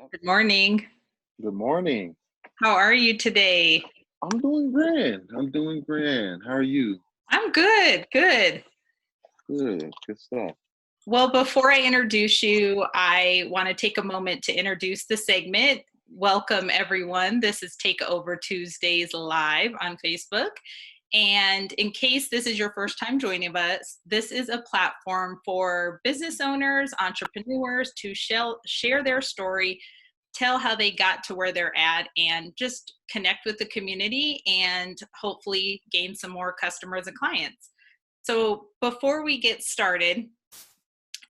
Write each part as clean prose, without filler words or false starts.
Yep. Good morning. Good morning. How are you today? I'm doing grand. I'm doing grand. How are you? I'm good, good. Good stuff. Well, before I introduce you, I want to take a moment to introduce the segment. Welcome, everyone. This is Takeover Tuesdays live on Facebook. And in case this is your first time joining us, this is a platform for business owners, entrepreneurs to share their story, tell how they got to where they're at, and just connect with the community and hopefully gain some more customers and clients. So before we get started,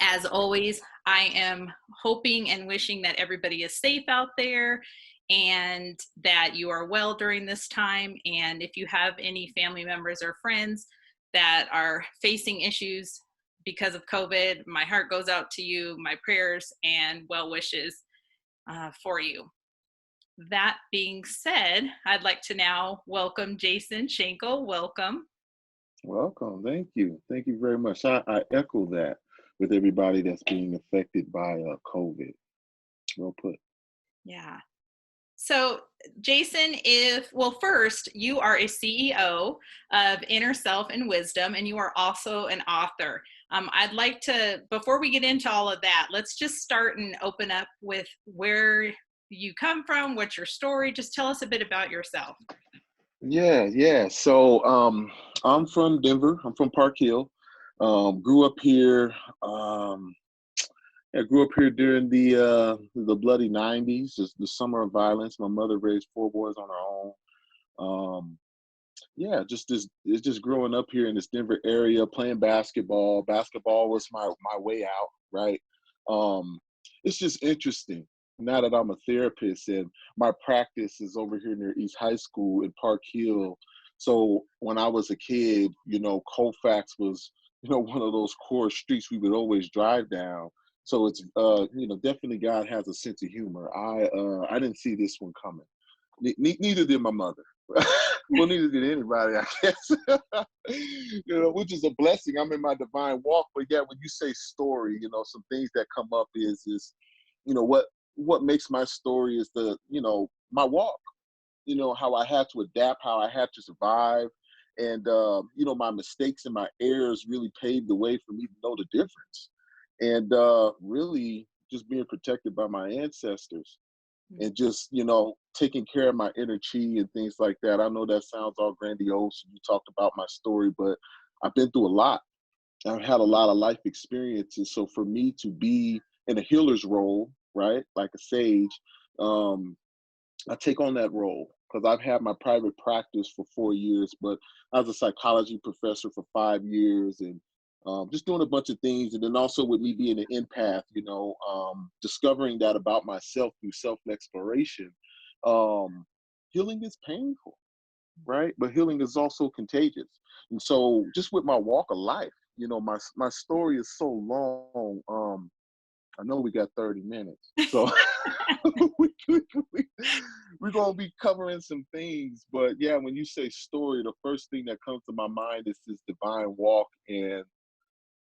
as always, I am hoping and wishing that everybody is safe out there and that you are well during this time. And if you have any family members or friends that are facing issues because of COVID, my heart goes out to you, my prayers and well wishes for you. That being said, I'd like to now welcome Jason Shankle. Welcome. Welcome. Thank you. Thank you very much. I echo that with everybody that's being affected by COVID. Well put. Yeah. So, Jason, first, you are a CEO of Inner Self and Wisdom, and you are also an author. I'd like to, before we get into all of that, let's just start and open up with where you come from, what's your story. Just tell us a bit about yourself. Yeah. So I'm from Denver. I'm from Park Hill. Grew up here. I grew up here during the bloody '90s, the summer of violence. My mother raised 4 boys on her own. It's just growing up here in this Denver area, playing basketball. Basketball was my way out, right? It's just interesting now that I'm a therapist and my practice is over here near East High School in Park Hill. So when I was a kid, Colfax was, one of those core streets we would always drive down. So it's, definitely God has a sense of humor. I didn't see this one coming. Neither did my mother. Well, neither did anybody, I guess. Which is a blessing. I'm in my divine walk. But yeah, when you say story, some things that come up is what makes my story is my walk. How I had to adapt, how I had to survive, and my mistakes and my errors really paved the way for me to know the difference. And really just being protected by my ancestors and just taking care of my inner chi and things like that. I know that sounds all grandiose. You talked about my story, but I've been through a lot. I've had a lot of life experiences. So for me to be in a healer's role, right, like a sage, I take on that role because I've had my private practice for 4 years, but I was a psychology professor for 5 years and just doing a bunch of things. And then also with me being an empath, discovering that about myself through self-exploration. Healing is painful, right? But healing is also contagious. And so just with my walk of life, my story is so long. I know we got 30 minutes. So we're going to be covering some things. But yeah, when you say story, the first thing that comes to my mind is this divine walk and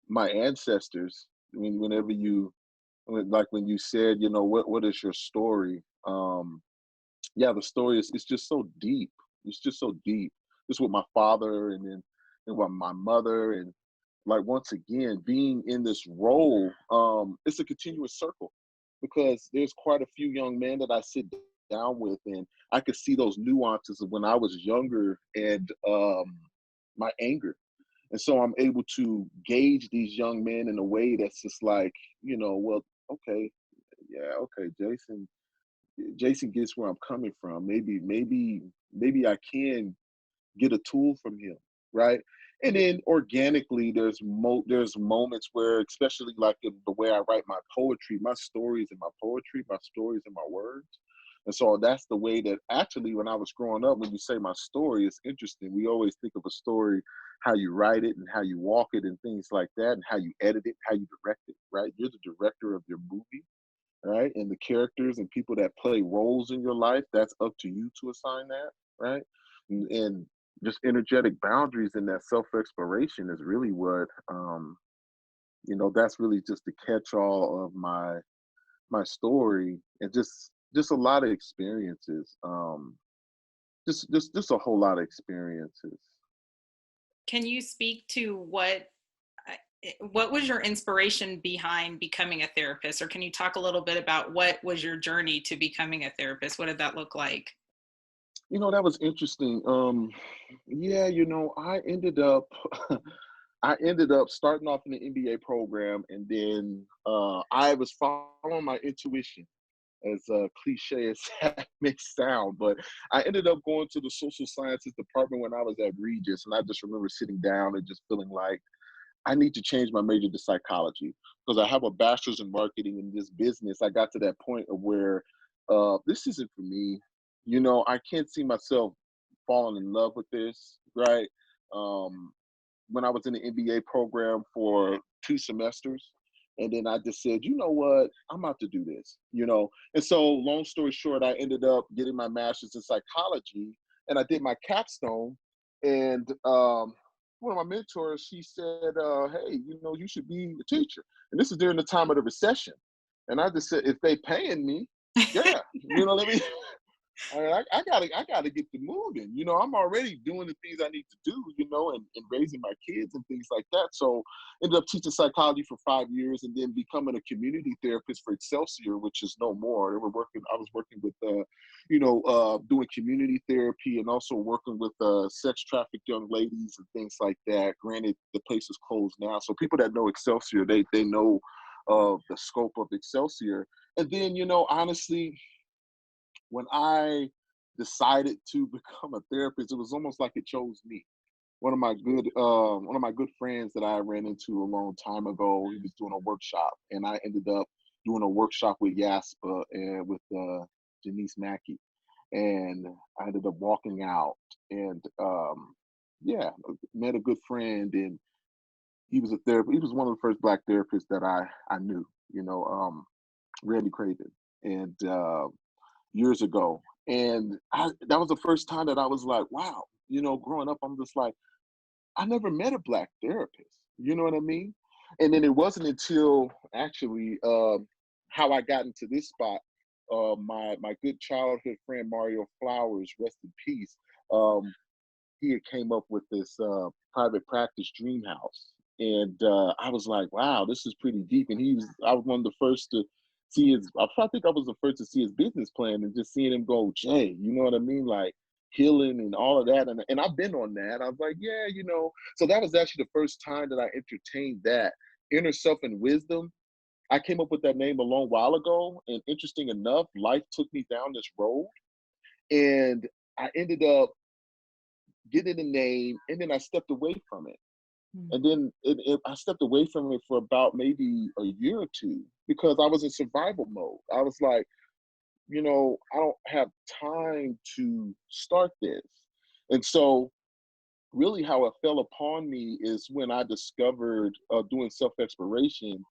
my ancestors. Whenever when you said, what is your story? The story is, it's just so deep. It's just so deep. Just with my father and with my mother and like once again being in this role, it's a continuous circle because there's quite a few young men that I sit down with and I could see those nuances of when I was younger and my anger. And so I'm able to gauge these young men in a way that's just like, well, okay, yeah, okay, Jason gets where I'm coming from. Maybe I can get a tool from him, right? And then organically, there's moments where, especially like in the way I write my poetry, my stories in my poetry, my stories in my words. And so that's the way that actually, when I was growing up, when you say my story, it's interesting. We always think of a story, how you write it and how you walk it and things like that, and how you edit it, how you direct it, right? You're the director of your movie, right? And the characters and people that play roles in your life, that's up to you to assign that, right? And just energetic boundaries and that self-exploration is really what, that's really just the catch-all of my my story, and just a lot of experiences. Just a whole lot of experiences. Can you speak to what was your inspiration behind becoming a therapist, or can you talk a little bit about what was your journey to becoming a therapist? What did that look like? That was interesting. Yeah, I ended up starting off in the MBA program, and then I was following my intuition, as cliche as that may sound. But I ended up going to the social sciences department when I was at Regis, and I just remember sitting down and just feeling like I need to change my major to psychology because I have a bachelor's in marketing in this business. I got to that point of where this isn't for me. I can't see myself falling in love with this, right? Um, when I was in the MBA program for 2 semesters. And then I just said, you know what, I'm about to do this, And so, long story short, I ended up getting my master's in psychology, and I did my capstone. And one of my mentors, she said, hey, you should be a teacher. And this is during the time of the recession. And I just said, if they paying me, yeah, let me I gotta get the moving. I'm already doing the things I need to do, and raising my kids and things like that. So ended up teaching psychology for 5 years and then becoming a community therapist for Excelsior, which is no more. I was working with doing community therapy and also working with sex trafficked young ladies and things like that. Granted, the place is closed now. So people that know Excelsior, they know the scope of Excelsior. And then, honestly, when I decided to become a therapist, it was almost like it chose me. One of my good friends that I ran into a long time ago, he was doing a workshop, and I ended up doing a workshop with Yaspa and with Janice Mackey, and I ended up walking out, and yeah, met a good friend, and he was a therapist. He was one of the first Black therapists that I knew. Randy Craven, and years ago. And that was the first time that I was like, wow, growing up, I'm just like, I never met a Black therapist. You know what I mean? And then it wasn't until actually how I got into this spot. My good childhood friend Mario Flowers, rest in peace. Um, he had came up with this private practice dream house, and I was like, wow, this is pretty deep. And I was one of the first to see his. I think I was the first to see his business plan, and just seeing him go, Jay, you know what I mean, like healing and all of that. And I've been on that. I was like, yeah, So that was actually the first time that I entertained that inner self and wisdom. I came up with that name a long while ago, and interesting enough, life took me down this road, and I ended up getting the name, and then I stepped away from it. Mm. And then I stepped away from it for about maybe a year or two because I was in survival mode. I was like, I don't have time to start this. And so, really, how it fell upon me is when I discovered doing self exploration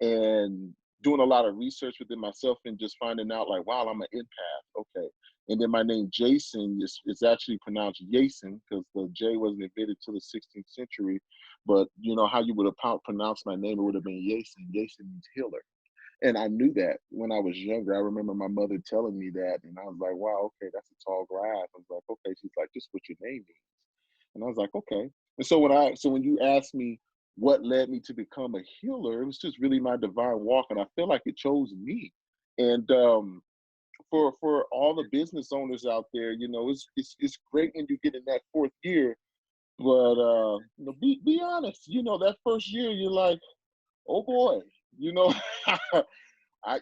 and doing a lot of research within myself and just finding out, like, wow, I'm an empath. Okay. And then my name Jason is actually pronounced Jason because the J wasn't invented till the 16th century. But how you would have pronounced my name, it would have been Jason. Jason means healer. And I knew that when I was younger. I remember my mother telling me that, and I was like, wow, okay, that's a tall glass. I was like, okay. She's like, just what your name means. And I was like, okay. And so when you asked me what led me to become a healer, it was just really my divine walk, and I feel like it chose me. And for all the business owners out there, it's great when you get in that fourth year, but be honest. That first year, you're like, oh boy, you know.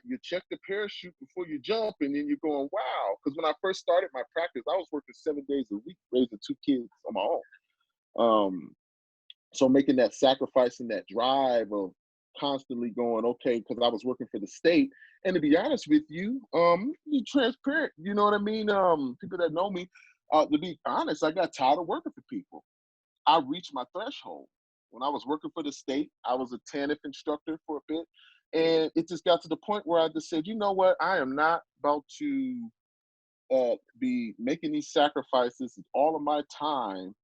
You check the parachute before you jump, and then you're going, wow. Because when I first started my practice, I was working 7 days a week, raising 2 kids on my own. So making that sacrifice and that drive of constantly going, okay, because I was working for the state. And to be honest with you, be transparent, you know what I mean? People that know me, to be honest, I got tired of working for people. I reached my threshold. When I was working for the state, I was a TANF instructor for a bit. And it just got to the point where I just said, you know what, I am not about to be making these sacrifices all of my time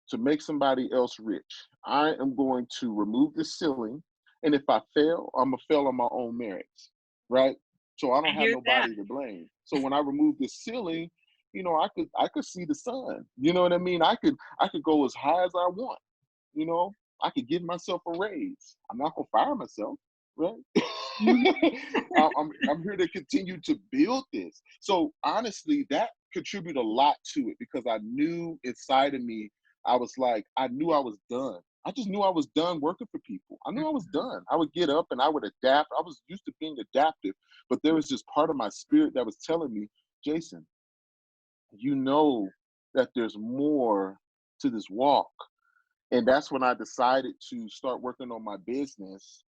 to make somebody else rich. I am going to remove the ceiling. And if I fail, I'm going to fail on my own merits. right? So I I don't have hear that. nobody to blame. So when I removed the ceiling, I could see the sun. You know what I mean? I could go as high as I want. You know, I could give myself a raise. I'm not gonna fire myself, right? Mhm. I'm here to continue to build this. So honestly, that contributed a lot to it because I knew inside of me, I knew I was done. I just knew I was done working for people. I knew I was done. I would get up and I would adapt. I was used to being adaptive, but there was just part of my spirit that was telling me, Jason, you know that there's more to this walk. And that's when I decided to start working on my business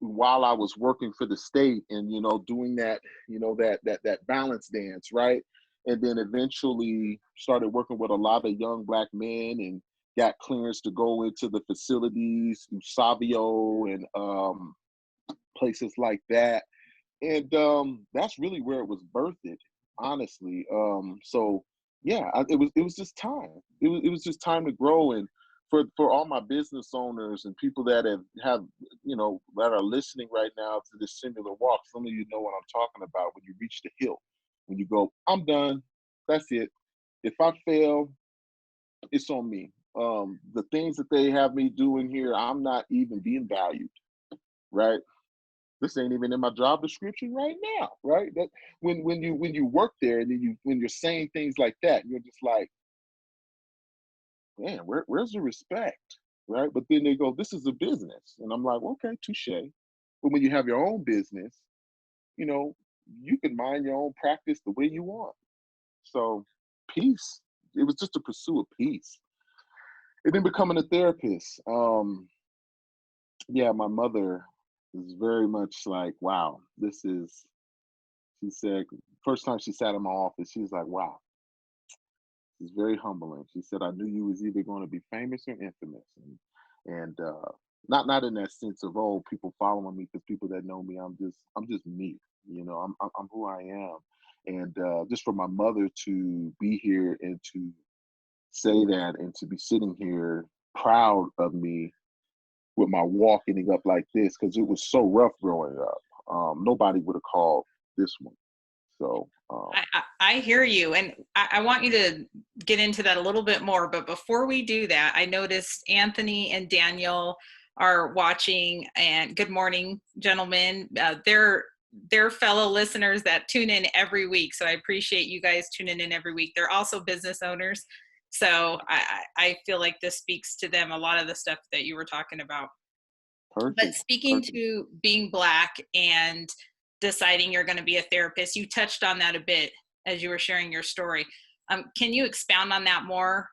while I was working for the state and doing that, that balance dance, right? And then eventually started working with a lot of young black men and got clearance to go into the facilities, Savio and places like that. And that's really where it was birthed, honestly. So yeah, it was just time. It was just time to grow. And for all my business owners and people that have that are listening right now to this similar walk, some of you know what I'm talking about. When you reach the hill, when you go, I'm done. That's it. If I fail, it's on me. The things that they have me doing here, I'm not even being valued, right? This ain't even in my job description right now, right? That when you work there and then when you're saying things like that, you're just like, man, where's the respect, right? But then they go, this is a business, and I'm like, okay, touche. But when you have your own business, you know, you can mind your own practice the way you want. So peace. It was just a pursuit of peace. And then becoming a therapist. Yeah, my mother is very much like, wow, this is. She said, first time she sat in my office, she was like, wow, it's very humbling. She said, I knew you was either going to be famous or infamous. And not in that sense of, oh, people following me, because people that know me, I'm just me. I'm who I am. And just for my mother to be here and to say that and to be sitting here proud of me with my walk ending up like this, because it was so rough growing up. Nobody would have called this one. So I hear you. And I want you to get into that a little bit more. But before we do that, I noticed Anthony and Daniel are watching. And good morning, gentlemen. They're fellow listeners that tune in every week. So I appreciate you guys tuning in every week. They're also business owners. So I feel like this speaks to them, a lot of the stuff that you were talking about. But perfect, speaking perfect. to being Black and deciding you're going to be a therapist, you touched on that a bit as you were sharing your story. Can you expound on that more?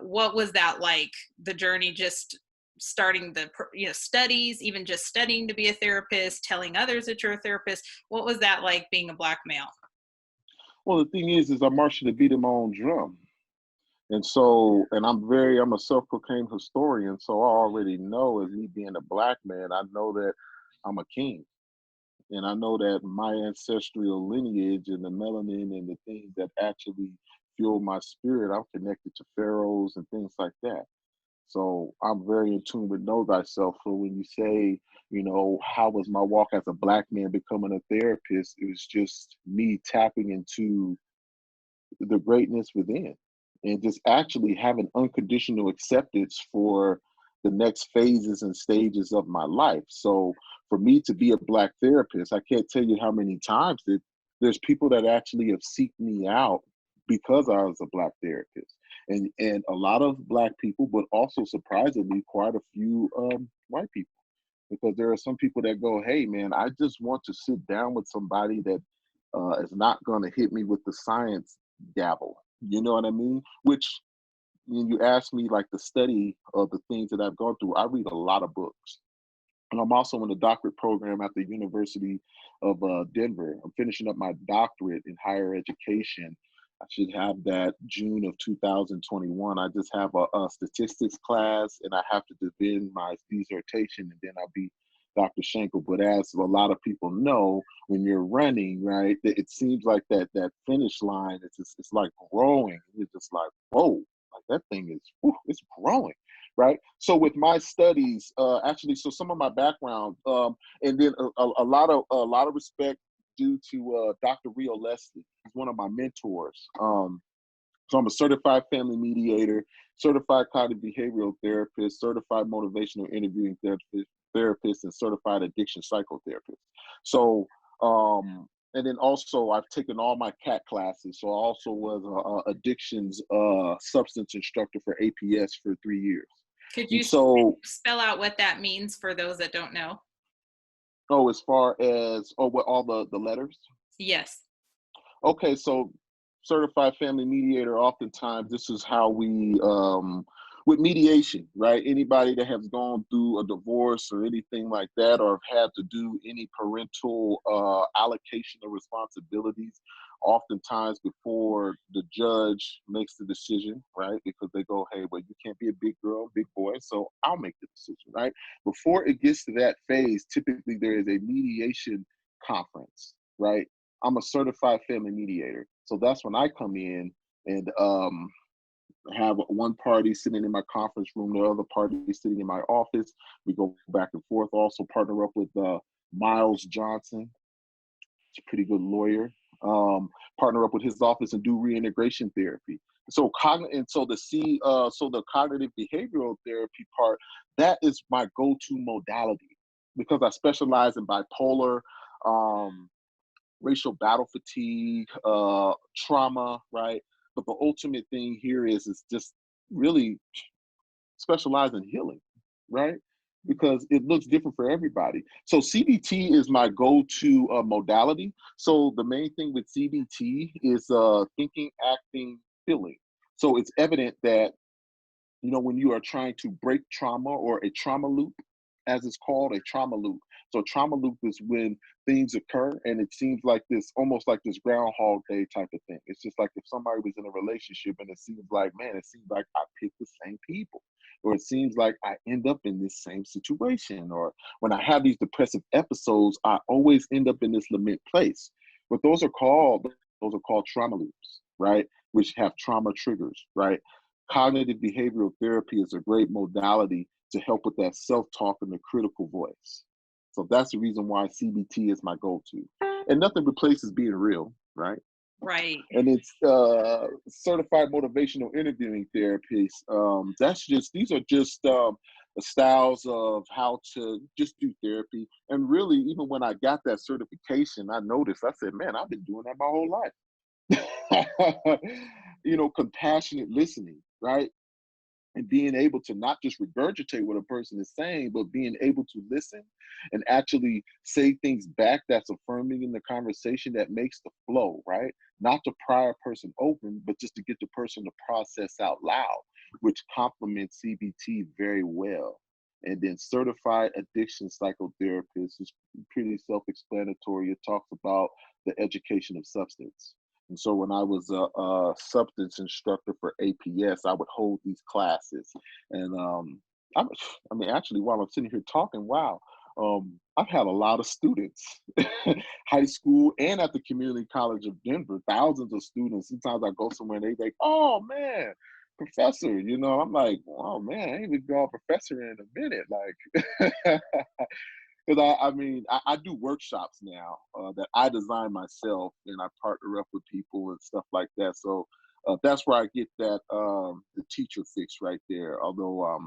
What was that like? The journey, just starting the studies, even just studying to be a therapist, telling others that you're a therapist. What was that like being a Black male? Well, the thing is I'm marching to beat my own drum. And I'm a self-proclaimed historian, so I already know, as me being a black man, I know that I'm a king. And I know that my ancestral lineage and the melanin and the things that actually fuel my spirit, I'm connected to pharaohs and things like that. So I'm very in tune with know thyself. So when you say, how was my walk as a black man becoming a therapist, it was just me tapping into the greatness within and just actually having unconditional acceptance for the next phases and stages of my life. So for me to be a black therapist, I can't tell you how many times that there's people that actually have seeked me out because I was a black therapist. And a lot of black people, but also surprisingly quite a few white people. Because there are some people that go, hey man, I just want to sit down with somebody that is not going to hit me with the science dabble. You know what I mean? Which, when you ask me like the study of the things that I've gone through, I read a lot of books. And I'm also in the doctorate program at the University of Denver. I'm finishing up my doctorate in higher education. I should have that June of 2021. I just have a statistics class and I have to defend my dissertation and then I'll be Dr. Shankle. But as a lot of people know, when you're running, right, it seems like that finish line, it's like growing. You're just like, whoa, like that thing is, whew, it's growing. right? So with my studies, actually, so some of my background, and then a lot of respect due to Dr. Rio Leslie. He's one of my mentors. So I'm a certified family mediator, certified cognitive behavioral therapist, certified motivational interviewing therapist, and certified addiction psychotherapist. So, and then also I've taken all my CAT classes. So I also was a addictions substance instructor for APS for 3 years. Could And you so, spell out what that means for those that don't know? as far as, what all the letters? Yes. Okay, so certified family mediator, oftentimes this is how we, with mediation, right? Anybody that has gone through a divorce or anything like that, or have had to do any parental allocation of responsibilities, oftentimes before the judge makes the decision, right? Because they go, hey, well, you can't be a big girl, big boy, so I'll make the decision, right? Before it gets to that phase, typically there is a mediation conference, right? I'm a certified family mediator. So that's when I come in and have one party sitting in my conference room, the other party sitting in my office. We go back and forth. Also partner up with Miles Johnson. He's a pretty good lawyer. Partner up with his office and do reintegration therapy. So the cognitive behavioral therapy part, that is my go-to modality because I specialize in bipolar, racial battle fatigue, trauma, right? But the ultimate thing here is just really specialize in healing, right? Because it looks different for everybody. So CBT is my go-to modality. So the main thing with CBT is thinking, acting, feeling. So it's evident that when you are trying to break trauma or a trauma loop, as it's called, a trauma loop. So a trauma loop is when things occur and it seems like this, almost like this Groundhog Day type of thing. It's just like if somebody was in a relationship and it seems like, man, it seems like I pick the same people, or it seems like I end up in this same situation, or when I have these depressive episodes, I always end up in this lament place. But those are called trauma loops, right? Which have trauma triggers, right? Cognitive behavioral therapy is a great modality to help with that self-talk and the critical voice. So that's the reason why CBT is my go-to. And nothing replaces being real, right? Right. And it's certified motivational interviewing therapists. These are just the styles of how to just do therapy. And really, even when I got that certification, I noticed, I said, man, I've been doing that my whole life. Compassionate listening, right? And being able to not just regurgitate what a person is saying, but being able to listen and actually say things back that's affirming in the conversation that makes the flow, right? Not to pry a person open, but just to get the person to process out loud, which complements CBT very well. And then certified addiction psychotherapist is pretty self-explanatory. It talks about the education of substance. And so when I was a substance instructor for APS, I would hold these classes. And actually, while I'm sitting here talking, wow, I've had a lot of students, high school and at the Community College of Denver, thousands of students. Sometimes I go somewhere and they like, oh man, professor, I'm like, oh man, I ain't even called professor in a minute. Like, because I do workshops now that I design myself, and I partner up with people and stuff like that. So that's where I get that the teacher fix right there. Although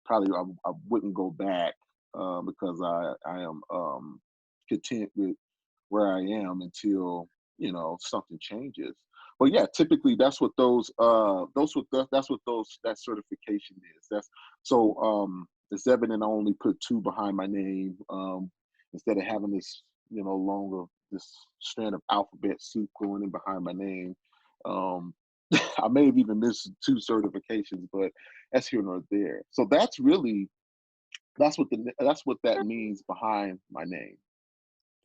probably I wouldn't go back because I am content with where I am until something changes. But yeah, typically that's what that certification is. That's so it's evident I only put two behind my name instead of having this longer this strand of alphabet soup going in behind my name. I may have even missed two certifications, but that's here nor there. So that's what that means behind my name.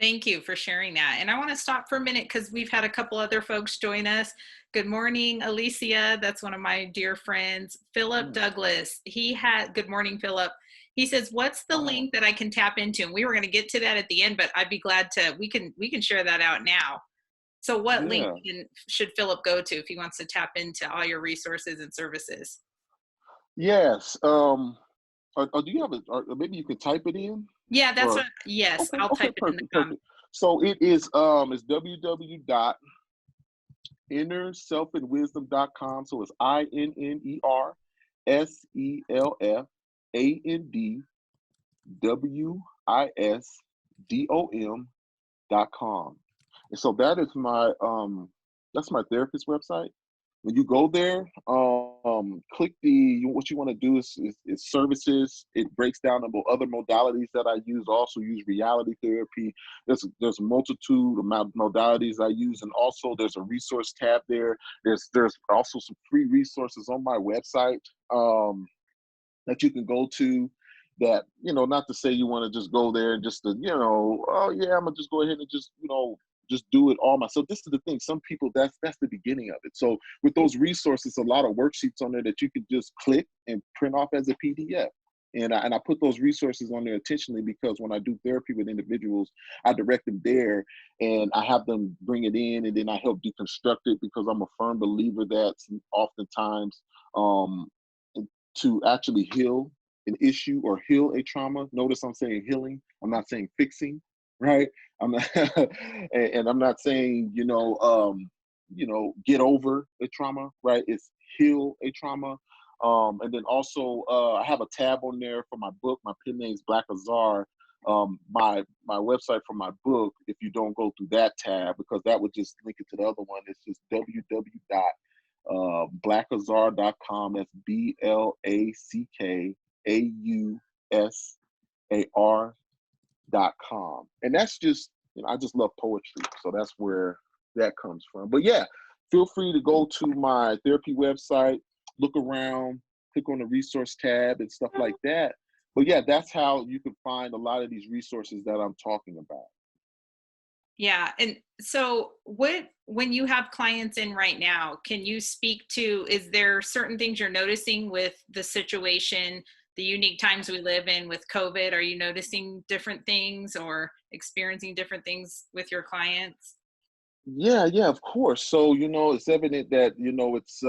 Thank you for sharing that. And I want to stop for a minute because we've had a couple other folks join us. Good morning, Alicia. That's one of my dear friends. Philip Douglas. Good morning, Philip. He says, what's the link that I can tap into? And we were going to get to that at the end, but I'd be glad we can share that out now. So what link should Philip go to if he wants to tap into all your resources and services? Yes. Or do you have or maybe you can type it in? Yeah, Or yes, okay, I'll okay, type it in the perfect, comments. perfect. So it is it's www.innerselfandwisdom.com. So it's INNERSelfandwisdom.com. And so that is my that's my therapist website. When you go there, click what you want to do is services. It breaks down about other modalities that I use. Also use reality therapy. There's a multitude of modalities I use, and also there's a resource tab there. There's also some free resources on my website. That you can go to, that, not to say you want to just go there and just to, oh yeah, I'm gonna just go ahead and just, just do it all myself. This is the thing, some people, that's the beginning of it. So with those resources, a lot of worksheets on there that you can just click and print off as a PDF. And I put those resources on there intentionally because when I do therapy with individuals, I direct them there and I have them bring it in, and then I help deconstruct it, because I'm a firm believer that oftentimes, um, to actually heal an issue or heal a trauma. Notice I'm saying healing. I'm not saying fixing, right? I'm not, and I'm not saying get over a trauma, right? It's heal a trauma. And then also I have a tab on there for my book. My pen name is Black Ausar. My website for my book, if you don't go through that tab, because that would just link it to the other one, it's just www.blackausar.com. That's BLACKAUSAR.com. And that's just, I just love poetry. So that's where that comes from. But yeah, feel free to go to my therapy website, look around, click on the resource tab and stuff like that. But yeah, that's how you can find a lot of these resources that I'm talking about. Yeah. And so when you have clients in right now, can you speak to, is there certain things you're noticing with the situation, the unique times we live in with COVID? Are you noticing different things or experiencing different things with your clients? Yeah, yeah, of course. So, it's evident that, it's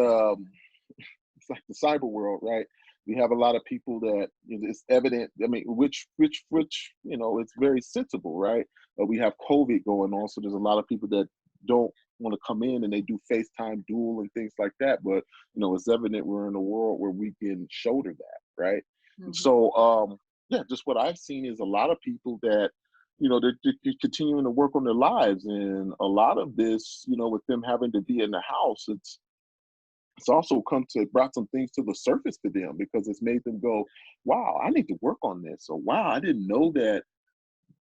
like the cyber world, right? We have a lot of people that, it's evident. I mean, which, it's very sensible, right? But we have COVID going on, so there's a lot of people that don't want to come in, and they do FaceTime duel and things like that. But it's evident we're in a world where we can shoulder that, right? And Mhm. so, yeah, just what I've seen is a lot of people that, they're continuing to work on their lives, and a lot of this, with them having to be in the house, it's also brought some things to the surface to them, because it's made them go, wow, I need to work on this. Or wow, I didn't know that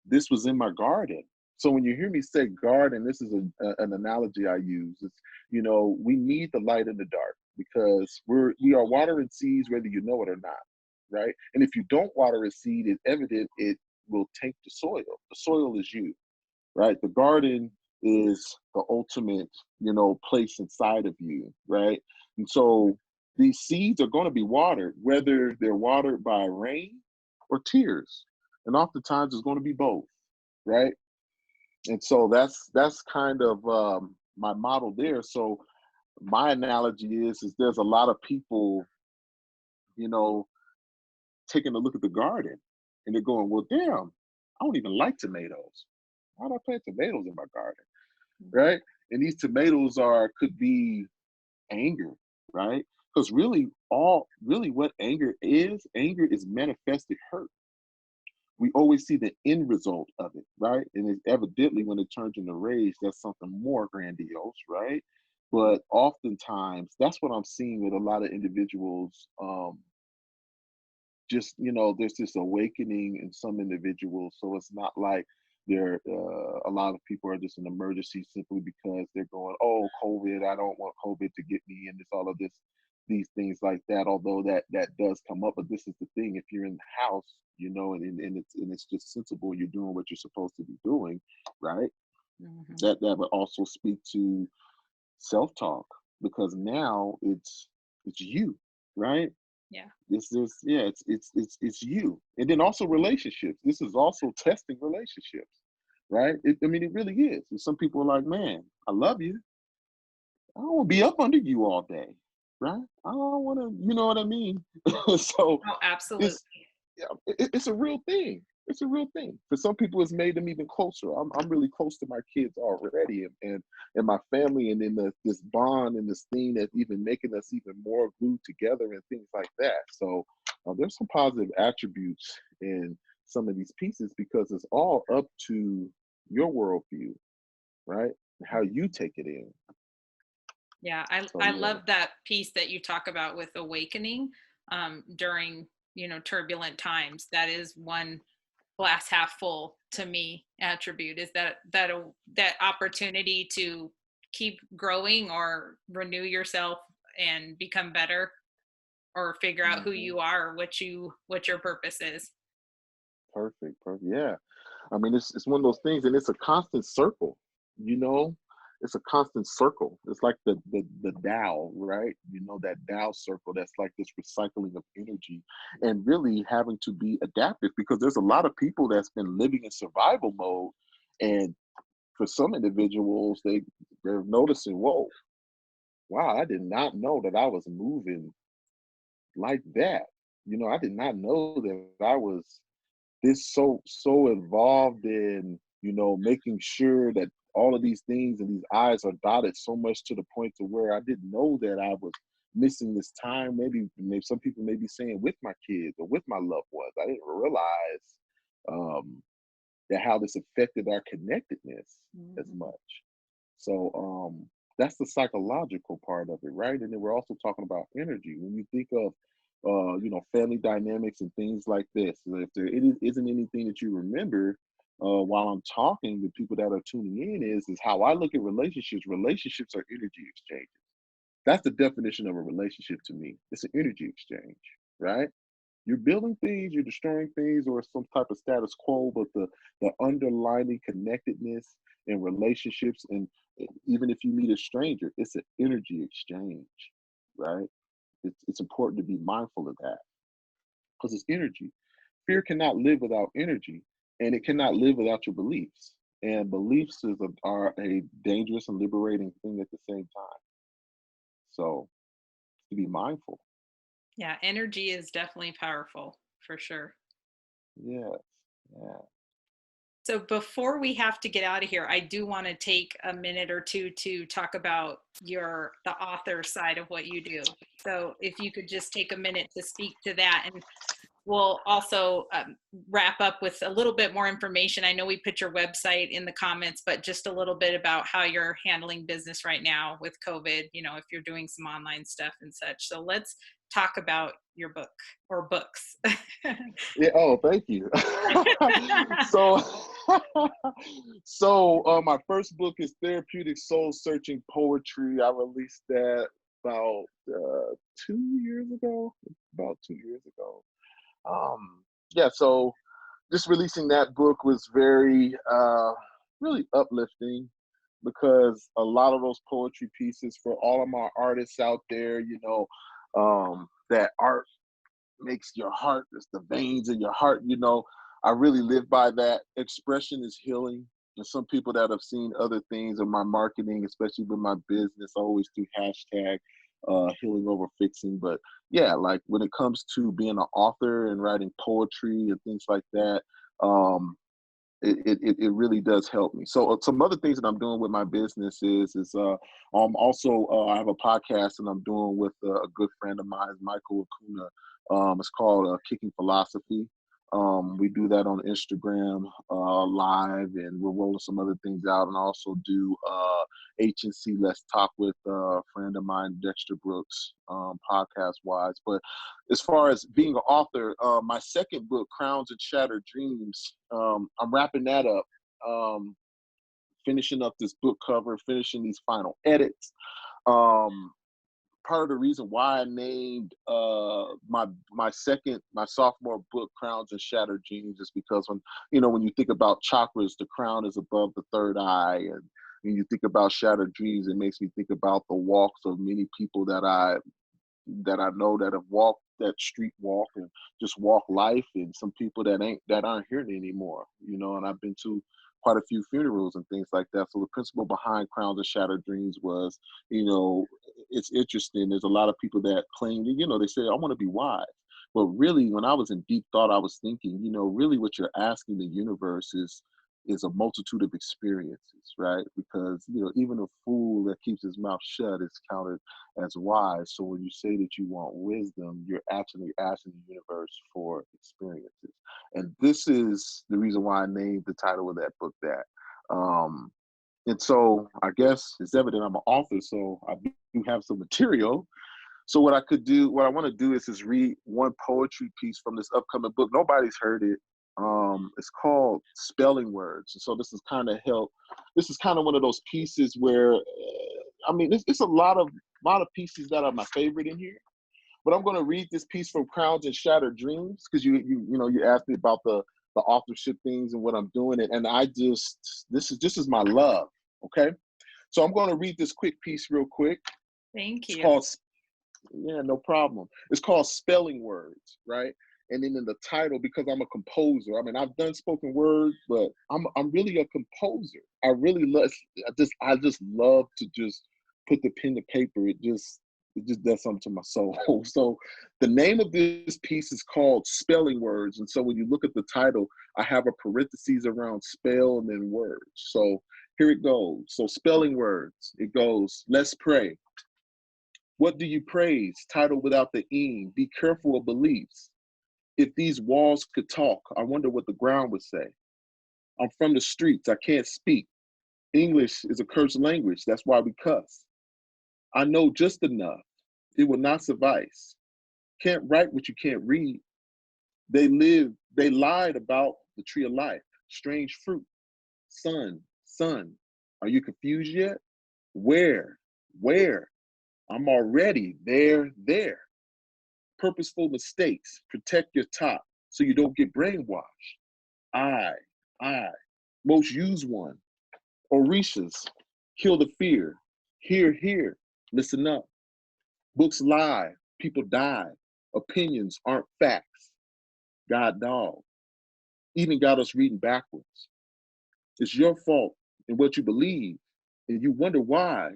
this was in my garden. So when you hear me say garden, this is an analogy I use. It's, we need the light in the dark, because we are watering seeds whether you know it or not, right? And if you don't water a seed, it's evident it will take the soil. The soil is you, right? The garden is the ultimate, place inside of you, right? And so these seeds are going to be watered, whether they're watered by rain or tears. And oftentimes it's going to be both, right? And so that's kind of my model there. So my analogy is there's a lot of people, you know, taking a look at the garden, and they're going, well, damn, I don't even like tomatoes. Why do I plant tomatoes in my garden? Right? And these tomatoes could be anger, right? Because really what anger is manifested hurt. We always see the end result of it, right? And it's evidently when it turns into rage, that's something more grandiose, right? But oftentimes that's what I'm seeing with a lot of individuals. Just, there's this awakening in some individuals, so it's not like they're a lot of people are just in emergency simply because they're going, oh, COVID, I don't want COVID to get me, and this all of this, these things like that, although that does come up. But this is the thing, if you're in the house, and it's just sensible, you're doing what you're supposed to be doing, right? Mhm. That would also speak to self-talk, because now it's you, right? Yeah. This is, yeah, it's you. And then also relationships. This is also testing relationships, right? I mean, it really is. And some people are like, man, I love you. I don't want to be up under you all day. right? I don't want to, you know what I mean? So Oh, absolutely. it's yeah, it's a real thing. It's a real thing. For some people, it's made them even closer. I'm really close to my kids already, and my family, and then this bond and this thing that's even making us even more glued together and things like that. So there's some positive attributes in some of these pieces because it's all up to your worldview, right? How you take it in. Yeah, So I yeah. love that piece that you talk about with awakening during, turbulent times. That is one glass half full to me attribute, is that opportunity to keep growing or renew yourself and become better, or figure out who Mhm. you are, or what your purpose is. Perfect, perfect. Yeah. I mean, it's one of those things, and it's a constant circle, you know? It's a constant circle. It's like the Tao, right? You know, that Tao circle that's like this recycling of energy and really having to be adaptive because there's a lot of people that's been living in survival mode. And for some individuals, they're noticing, whoa, wow, I did not know that I was moving like that. You know, I did not know that I was this so involved in making sure that all of these things and these I's are dotted so much to the point to where I didn't know that I was missing this time. Maybe some people may be saying with my kids or with my loved ones. I didn't realize um, that how this affected our connectedness as Mhm. much. So that's the psychological part of it, right? And then we're also talking about energy. When you think of family dynamics and things like this, if there isn't anything that you remember while I'm talking, the people that are tuning in is how I look at relationships. Relationships are energy exchanges. That's the definition of a relationship to me. It's an energy exchange, right? You're building things, you're destroying things, or some type of status quo, but the underlying connectedness in relationships, and even if you meet a stranger, it's an energy exchange, right? It's important to be mindful of that because it's energy. Fear cannot live without energy, and it cannot live without your beliefs. And beliefs are a dangerous and liberating thing at the same time. So to be mindful. Yeah, energy is definitely powerful for sure. Yes. Yeah. So before we have to get out of here, I do want to take a minute or two to talk about the author side of what you do. So if you could just take a minute to speak to that, and we'll also wrap up with a little bit more information. I know we put your website in the comments, but just a little bit about how you're handling business right now with COVID, if you're doing some online stuff and such. So let's talk about your book or books. Yeah. Oh, thank you. so, my first book is Therapeutic Soul Searching Poetry. I released that about 2 years ago. About 2 years ago. Yeah. So, just releasing that book was very, really uplifting because a lot of those poetry pieces for all of my artists out there, that art makes your heart, it's the veins in your heart, I really live by that. Expression is healing. And some people that have seen other things in my marketing, especially with my business, I always do hashtag healing over fixing. But yeah, like when it comes to being an author and writing poetry and things like that, um, it really does help me. So some other things that I'm doing with my business is also I have a podcast and I'm doing with a good friend of mine, Michael Acuna. It's called Kicking Philosophy. We do that on Instagram live, and we're rolling some other things out. And I also do H&C Let's Talk with a friend of mine, Dexter Brooks, podcast wise. But as far as being an author, my second book, Crowns and Shattered Dreams, I'm wrapping that up, finishing up this book cover, finishing these final edits. Um, Part of the reason why I named my sophomore book Crowns and Shattered Dreams is because when you think about chakras, the crown is above the third eye, and when you think about shattered dreams, it makes me think about the walks of many people that I know that have walked that street walk and just walk life, and some people that aren't here anymore, and I've been to quite a few funerals and things like that. So the principle behind Crowns and Shattered Dreams was, you know, it's interesting. There's a lot of people that claim, they say, I want to be wise. But really, when I was in deep thought, I was thinking, really what you're asking the universe is a multitude of experiences, right? Because, even a fool that keeps his mouth shut is counted as wise. So when you say that you want wisdom, you're actually asking the universe for experiences. And this is the reason why I named the title of that book that. And so I guess it's evident I'm an author, so I do have some material. So what I want to do is read one poetry piece from this upcoming book. Nobody's heard it. It's called Spelling Words. And so this is kind of one of those pieces where, it's a lot of pieces that are my favorite in here. But I'm going to read this piece from Crowns and Shattered Dreams because you asked me about the authorship things and what I'm doing, and this is my love. Okay, so I'm going to read this quick piece real quick. Thank you. It's called, yeah, no problem. It's called Spelling Words, right? And then in the title, because I'm a composer, I've done spoken word, but I'm really a composer. I just love to just put the pen to paper. It just does something to my soul. So the name of this piece is called Spelling Words. And so when you look at the title, I have a parentheses around spell and then words. So here it goes. So Spelling Words, it goes, let's pray. What do you praise? Title without the "ing." Be careful of beliefs. If these walls could talk, I wonder what the ground would say. I'm from the streets. I can't speak. English is a cursed language. That's why we cuss. I know just enough. It will not suffice. Can't write what you can't read. They lied about the tree of life. Strange fruit. Son. Are you confused yet? Where? Where? I'm already there. Purposeful mistakes. Protect your top so you don't get brainwashed. I. Most used one. Orishas. Kill the fear. Here. Listen up. Books lie. People die. Opinions aren't facts. God dog. Even got us reading backwards. It's your fault in what you believe, and you wonder why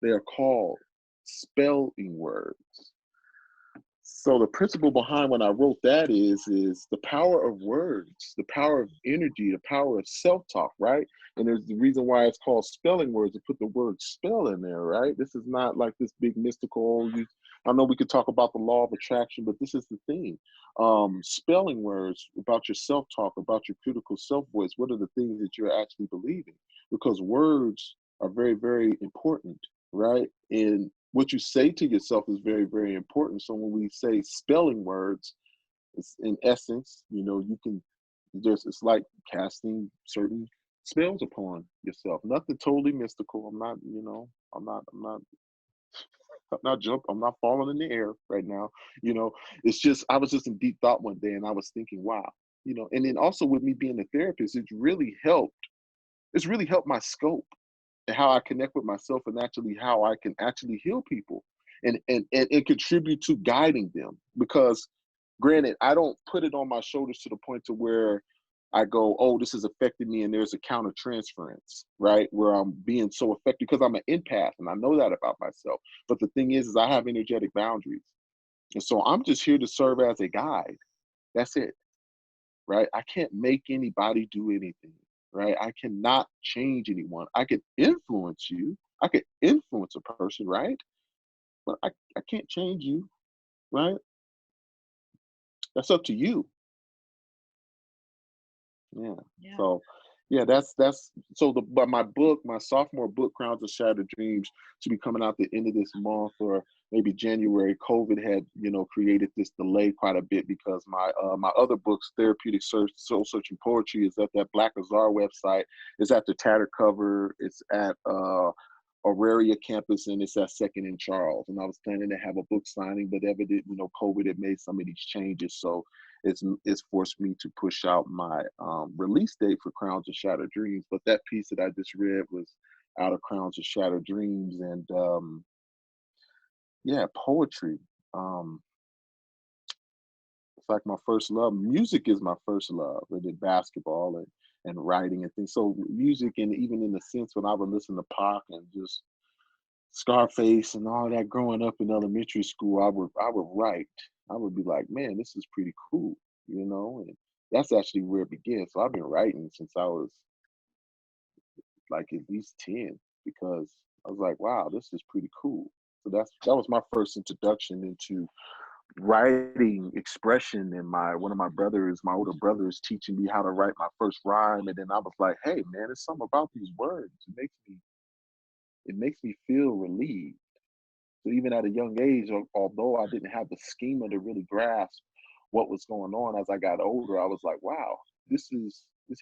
they are called spelling words. So the principle behind when I wrote that is the power of words, the power of energy, the power of self-talk, right? And there's the reason why it's called spelling words, to put the word spell in there, right? This is not like this big mystical, I know we could talk about the law of attraction, but this is the thing. Spelling words about your self-talk, about your critical self-voice. What are the things that you're actually believing? Because words are very, very important, right? And what you say to yourself is very, very important. So when we say spelling words, it's in essence, it's like casting certain spells upon yourself. Nothing totally mystical. I'm not falling in the air right now. It's just, I was just in deep thought one day and I was thinking, wow, and then also with me being a therapist, it's really helped my scope and how I connect with myself and actually how I can actually heal people and contribute to guiding them. Because granted, I don't put it on my shoulders to the point to where I go, oh, this is affecting me and there's a counter transference, right? Where I'm being so affected because I'm an empath and I know that about myself. But the thing is I have energetic boundaries. And so I'm just here to serve as a guide. That's it, right? I can't make anybody do anything, right? I cannot change anyone. I can influence you. I can influence a person, right? But I can't change you, right? That's up to you. Yeah. Yeah. So yeah, that's so but my sophomore book, Crowns of Shattered Dreams, should be coming out the end of this month or maybe January. COVID had, created this delay quite a bit because my other books, Therapeutic Soul Searching Poetry, is at that Black Ausar website. It's at the Takeover. It's at Auraria campus, and it's at Second and Charles. And I was planning to have a book signing, but evident, COVID had made some of these changes. So it's forced me to push out my release date for Crowns of Shattered Dreams. But that piece that I just read was out of Crowns of Shattered Dreams. And yeah, poetry. It's like my first love. Music is my first love. I did basketball and writing and things. So music, and even in the sense when I would listen to pop and just Scarface and all that growing up in elementary school, I would write. I would be like, man, this is pretty cool, and that's actually where it began. So I've been writing since I was like at least 10 because I was like, wow, this is pretty cool. So that was my first introduction into writing expression, and my older brothers teaching me how to write my first rhyme, and then I was like, hey man, there's something about these words. It makes me feel relieved. So even at a young age, although I didn't have the schema to really grasp what was going on, as I got older, I was like, wow, this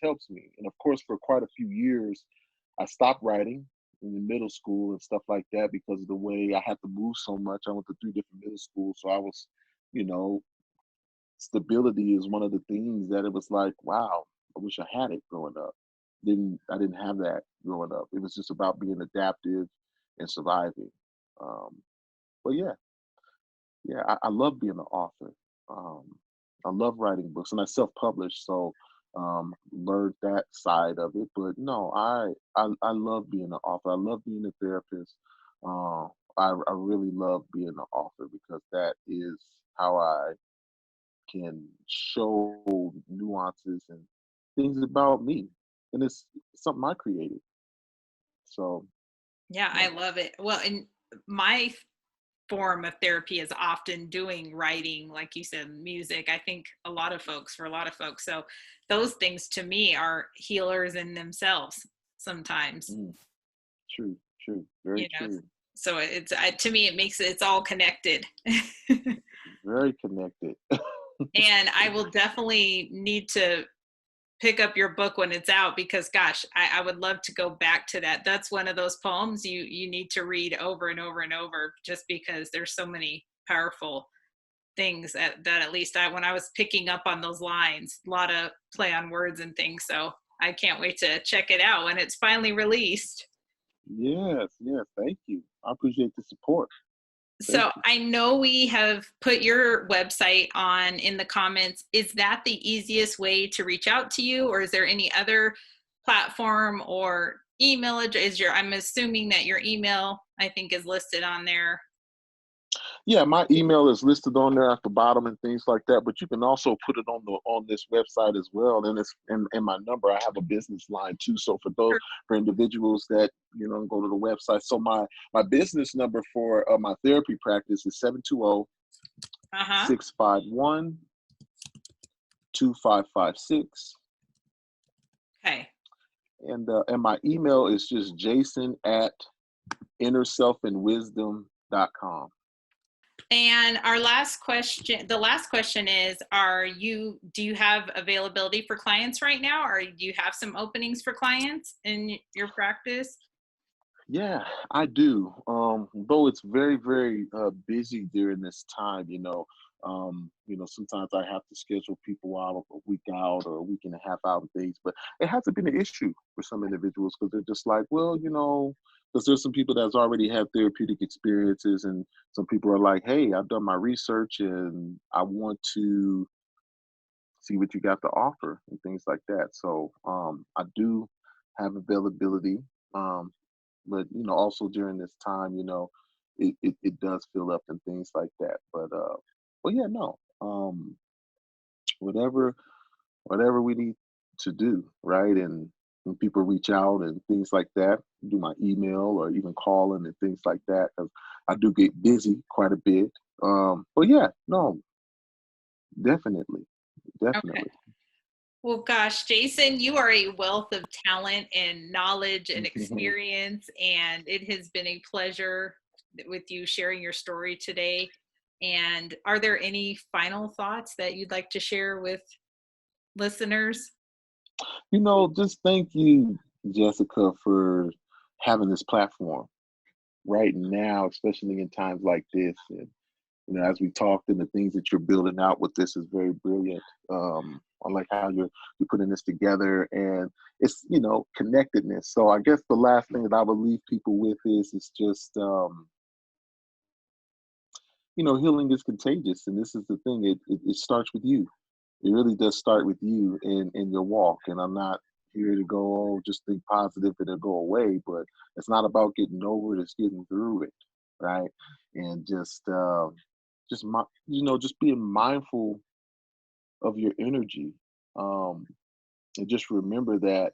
helps me. And of course, for quite a few years, I stopped writing in the middle school and stuff like that because of the way I had to move so much. I went to 3 different middle schools, so I was, you know, stability is one of the things that it was like, wow, I wish I had it growing up. I didn't have that growing up. It was just about being adaptive and surviving. Um, but yeah, yeah, I love being an author. Um, I love writing books, and I self-published, so learned that side of it. But no, I love being an author. I love being a therapist. Uh, I really love being an author because that is how I can show nuances and things about me, and it's something I created. So Yeah, yeah. I love it. Well, and my form of therapy is often doing writing, like you said, music. I think for a lot of folks. So those things to me are healers in themselves sometimes, Mm, true, true, very you know. true, So to me, it's all connected. very connected. And I will definitely need to pick up your book when it's out because gosh, I would love to go back to that. That's one of those poems you need to read over and over and over just because there's so many powerful things that at least when I was picking up on those lines, a lot of play on words and things. So I can't wait to check it out when it's finally released. Yes, yes, thank you. I appreciate the support. Thank So you. I know we have put your website on in the comments. Is that the easiest way to reach out to you, or is there any other platform or email address? I'm assuming that your email, I think, is listed on there. Yeah, my email is listed on there at the bottom and things like that, but you can also put it on this website as well. And it's and my number, I have a business line too. So for individuals that, go to the website. So my business number for my therapy practice is 720 Uh-huh. 651 2556. Okay. And my email is just jason at innerselfandwisdom.com. And the last question is, do you have availability for clients right now? Or do you have some openings for clients in your practice? Yeah, I do. Though it's very, very busy during this time, sometimes I have to schedule people out a week out or a week and a half out of days, but it hasn't been an issue for some individuals because they're just like, well, because there's some people that's already had therapeutic experiences, and some people are like, hey, I've done my research and I want to see what you got to offer and things like that. So I do have availability. Um, but also during this time, it does fill up and things like that. But yeah, no, whatever whatever we need to do, right? And when people reach out and things like that, do my email or even calling and things like that, 'cause I do get busy quite a bit. But yeah, no, definitely, Okay. definitely. Well, gosh, Jason, you are a wealth of talent and knowledge and experience, and it has been a pleasure with you sharing your story today. And are there any final thoughts that you'd like to share with listeners? Just thank you, Jessica, for having this platform right now, especially in times like this. And as we talked, and the things that you're building out with this is very brilliant. I like how you're putting this together, and it's connectedness. So I guess the last thing that I would leave people with is just healing is contagious, and this is the thing. It starts with you. It really does start with you in your walk, and I'm not hear it go, oh, just think positive, it'll go away. But it's not about getting over it; it's getting through it, right? And just being mindful of your energy, um, and just remember that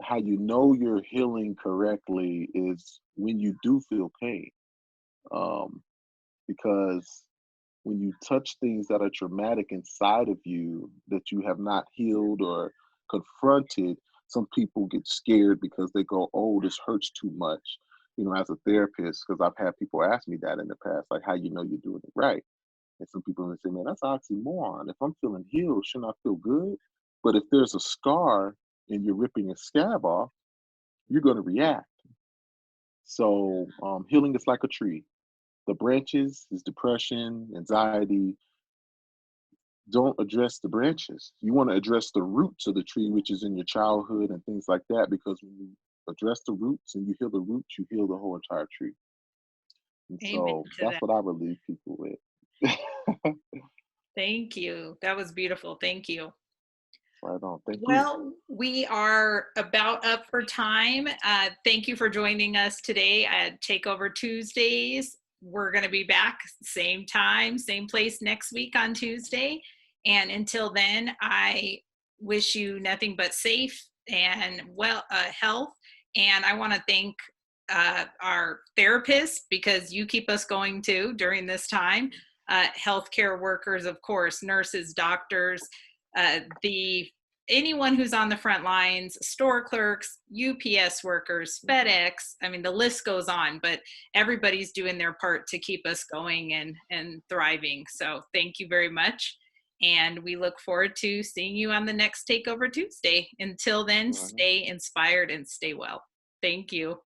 how you know you're healing correctly is when you do feel pain, um, because when you touch things that are traumatic inside of you that you have not healed or confronted, some people get scared because they go, "Oh, this hurts too much." As a therapist, because I've had people ask me that in the past, like, "How you know you're doing it right?" And some people will say, "Man, that's oxymoron. If I'm feeling healed, shouldn't I feel good?" But if there's a scar and you're ripping a scab off, you're going to react. So healing is like a tree. The branches is depression, anxiety. Don't address the branches. You want to address the roots of the tree, which is in your childhood and things like that, because when you address the roots and you heal the roots, you heal the whole entire tree. And Amen so to that's that. what I would leave people with. Thank you. That was beautiful. Thank you. Right on. Thank you. Well, we are about up for time. Thank you for joining us today at Takeover Tuesdays. We're going to be back same time, same place next week on Tuesday. And until then, I wish you nothing but safe and health. And I want to thank our therapists, because you keep us going too during this time. Healthcare workers, of course, nurses, doctors, the anyone who's on the front lines, store clerks, UPS workers, FedEx. I mean, the list goes on, but everybody's doing their part to keep us going and thriving. So thank you very much. And we look forward to seeing you on the next Takeover Tuesday. Until then, Right on. stay inspired and stay well. Thank you.